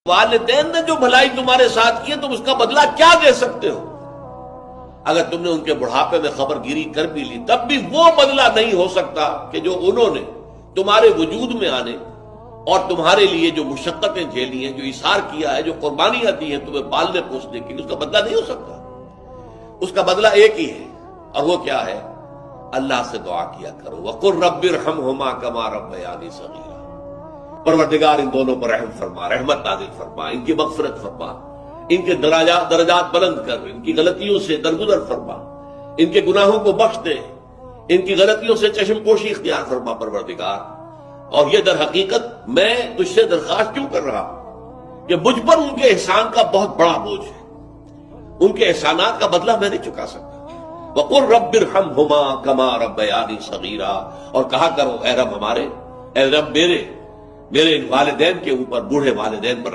والدین نے جو بھلائی تمہارے ساتھ کی ہے تم اس کا بدلہ کیا دے سکتے ہو؟ اگر تم نے ان کے بڑھاپے میں خبر گیری کر بھی لی تب بھی وہ بدلہ نہیں ہو سکتا کہ جو انہوں نے تمہارے وجود میں آنے اور تمہارے لیے جو مشقتیں جھیلی ہیں، جو اثار کیا ہے، جو قربانیاں دی ہیں تمہیں پالنے پوسنے کی، اس کا بدلہ نہیں ہو سکتا۔ اس کا بدلہ ایک ہی ہے، اور وہ کیا ہے؟ اللہ سے دعا کیا کرو وَقُلْ رَبِّ ارْحَمْهُمَا كَمَا رَبَّيَانِي صَغِيرًا۔ پروردگار ان دونوں پر رحم فرما، رحمت نازل فرما، ان کی مغفرت فرما، ان کے درجات بلند کر، ان کی غلطیوں سے درگزر فرما، ان کے گناہوں کو بخش دے، ان کی غلطیوں سے چشم پوشی اختیار فرما پروردگار۔ اور یہ در حقیقت میں تجھ سے درخواست کیوں کر رہا ہوں کہ مجھ پر ان کے احسان کا بہت بڑا بوجھ ہے، ان کے احسانات کا بدلہ میں نہیں چکا سکتا۔ وَقُلْ رَبِّ ارْحَمْهُمَا كَمَا رَبَّيَانِي صَغِيرًا، اور کہا کرو اے رب ہمارے، اے رب میرے والدین کے اوپر، بوڑھے والدین پر